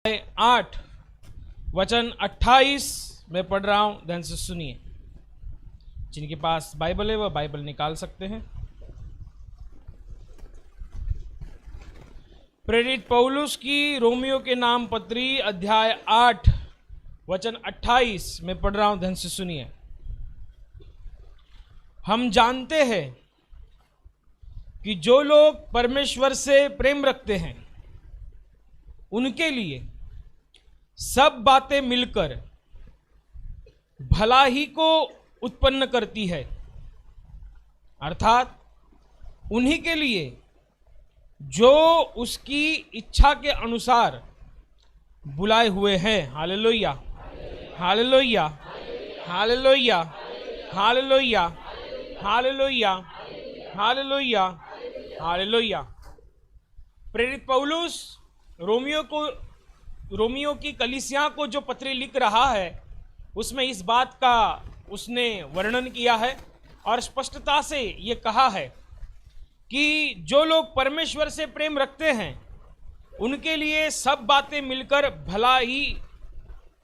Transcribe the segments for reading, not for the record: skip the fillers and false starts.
8 वचन 28 में पढ़ रहा हूं, ध्यान से सुनिए। जिनके पास बाइबल है वह बाइबल निकाल सकते हैं। प्रेरित पौलुस की रोमियो के नाम पत्री अध्याय 8 वचन 28 में पढ़ रहा हूं, ध्यान से सुनिए। हम जानते हैं कि जो लोग परमेश्वर से प्रेम रखते हैं उनके लिए सब बातें मिलकर भला ही को उत्पन्न करती है, अर्थात उन्हीं के लिए जो उसकी इच्छा के अनुसार बुलाए हुए हैं। Hallelujah, hallelujah, hallelujah, hallelujah, hallelujah, hallelujah, hallelujah. प्रेरित पौलुस रोमियो की कलीसिया को जो पत्री लिख रहा है उसमें इस बात का उसने वर्णन किया है और स्पष्टता से ये कहा है कि जो लोग परमेश्वर से प्रेम रखते हैं उनके लिए सब बातें मिलकर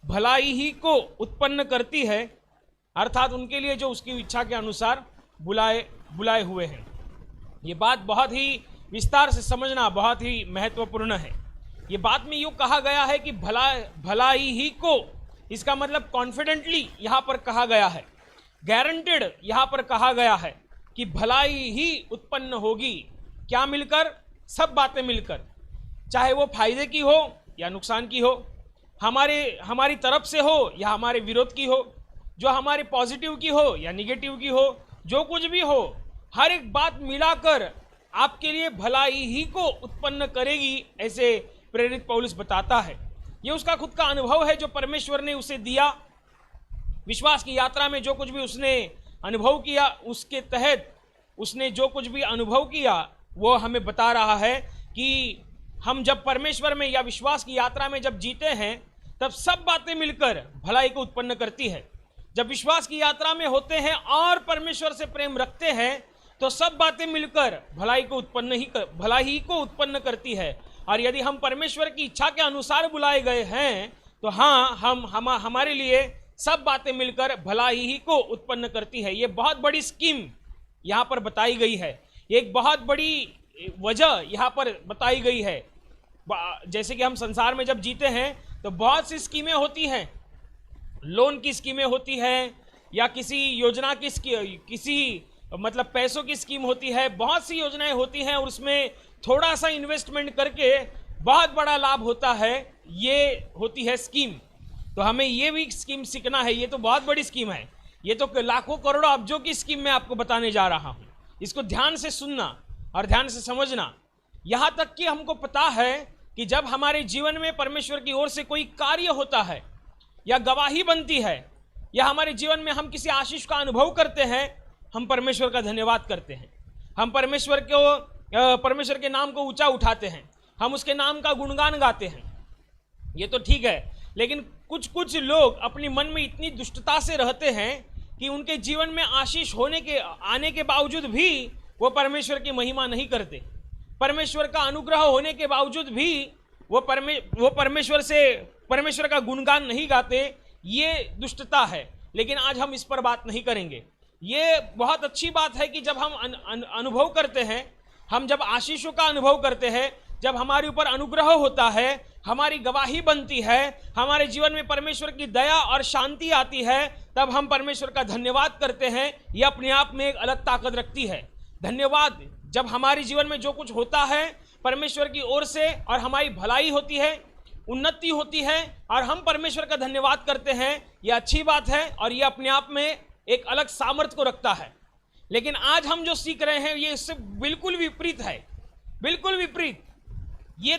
भलाई ही को उत्पन्न करती है, अर्थात उनके लिए जो उसकी इच्छा के अनुसार बुलाए हुए हैं। ये बात बहुत ही विस्तार से समझना बहुत ही महत्वपूर्ण है। ये बात में यूँ कहा गया है कि भलाई ही को, इसका मतलब कॉन्फिडेंटली यहाँ पर कहा गया है, गारंटेड यहाँ पर कहा गया है कि भलाई ही उत्पन्न होगी। क्या मिलकर? सब बातें मिलकर, चाहे वो फायदे की हो या नुकसान की हो, हमारी तरफ से हो या हमारे विरोध की हो, जो हमारे पॉजिटिव की हो या निगेटिव की हो, जो कुछ भी हो, हर एक बात मिलाकर आपके लिए भलाई ही को उत्पन्न करेगी, ऐसे प्रेरित पौलुस बताता है। ये उसका खुद का अनुभव है जो परमेश्वर ने उसे दिया। विश्वास की यात्रा में जो कुछ भी उसने अनुभव किया, उसके तहत उसने जो कुछ भी अनुभव किया वो हमें बता रहा है कि हम जब परमेश्वर में या विश्वास की यात्रा में जब जीते हैं तब सब बातें मिलकर भलाई को उत्पन्न करती है। जब विश्वास की यात्रा में होते हैं और परमेश्वर से प्रेम रखते हैं तो सब बातें मिलकर भलाई को उत्पन्न करती है। और यदि हम परमेश्वर की इच्छा के अनुसार बुलाए गए हैं तो हाँ, हमारे लिए सब बातें मिलकर भलाई ही को उत्पन्न करती है। ये बहुत बड़ी स्कीम यहाँ पर बताई गई है, एक बहुत बड़ी वजह यहाँ पर बताई गई है। जैसे कि हम संसार में जब जीते हैं तो बहुत सी स्कीमें होती हैं, लोन की स्कीमें होती हैं या किसी योजना की किसी मतलब पैसों की स्कीम होती है, बहुत सी योजनाएं होती हैं और उसमें थोड़ा सा इन्वेस्टमेंट करके बहुत बड़ा लाभ होता है। ये होती है स्कीम। तो हमें ये भी स्कीम सीखना है। ये तो बहुत बड़ी स्कीम है, ये तो लाखों करोड़ों अब्जों की स्कीम मैं आपको बताने जा रहा हूँ। इसको ध्यान से सुनना और ध्यान से समझना। यहाँ तक कि हमको पता है कि जब हमारे जीवन में परमेश्वर की ओर से कोई कार्य होता है या गवाही बनती है या हमारे जीवन में हम किसी आशीष का अनुभव करते हैं, हम परमेश्वर का धन्यवाद करते हैं। हम परमेश्वर के नाम को ऊंचा उठाते हैं, हम उसके नाम का गुणगान गाते हैं। ये तो ठीक है, लेकिन कुछ लोग अपनी मन में इतनी दुष्टता से रहते हैं कि उनके जीवन में आशीष आने के बावजूद भी वो परमेश्वर की महिमा नहीं करते। परमेश्वर का अनुग्रह होने के बावजूद भी वो परमेश्वर का गुणगान नहीं गाते। ये दुष्टता है, लेकिन आज हम इस पर बात नहीं करेंगे। ये बहुत अच्छी बात है कि जब हम अनुभव करते हैं, हम जब आशीषों का अनुभव करते हैं, जब हमारे ऊपर अनुग्रह होता है, हमारी गवाही बनती है, हमारे जीवन में परमेश्वर की दया और शांति आती है, तब हम परमेश्वर का धन्यवाद करते हैं। ये अपने आप में एक अलग ताकत रखती है। धन्यवाद, जब हमारे जीवन में जो कुछ होता है परमेश्वर की ओर से और हमारी भलाई होती है, उन्नति होती है और हम परमेश्वर का धन्यवाद करते हैं, ये अच्छी बात है और ये अपने आप में एक अलग सामर्थ्य को रखता है। लेकिन आज हम जो सीख रहे हैं ये इससे बिल्कुल विपरीत है, बिल्कुल विपरीत। ये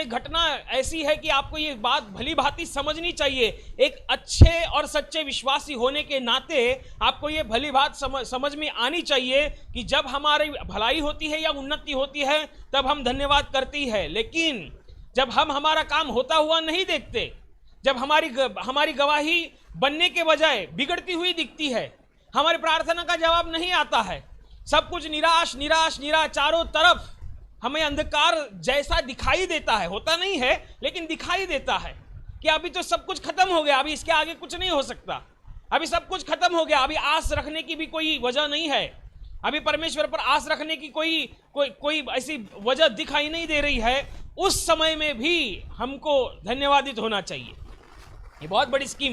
घटना ऐसी है कि आपको ये बात भली भांति समझनी चाहिए। एक अच्छे और सच्चे विश्वासी होने के नाते आपको ये भली बात समझ में आनी चाहिए कि जब हमारी भलाई होती है या उन्नति होती है तब हम धन्यवाद करते हैं। लेकिन जब हम हमारा काम होता हुआ नहीं देखते, जब हमारी गवाही बनने के बजाय बिगड़ती हुई दिखती है, हमारी प्रार्थना का जवाब नहीं आता है, सब कुछ निराश चारों तरफ हमें अंधकार जैसा दिखाई देता है, होता नहीं है लेकिन दिखाई देता है कि अभी तो सब कुछ खत्म हो गया, अभी इसके आगे कुछ नहीं हो सकता, अभी सब कुछ खत्म हो गया, अभी आस रखने की भी कोई वजह नहीं है, अभी परमेश्वर पर आस रखने की कोई ऐसी वजह दिखाई नहीं दे रही है, उस समय में भी हमको धन्यवादित होना चाहिए। ये बहुत बड़ी स्कीम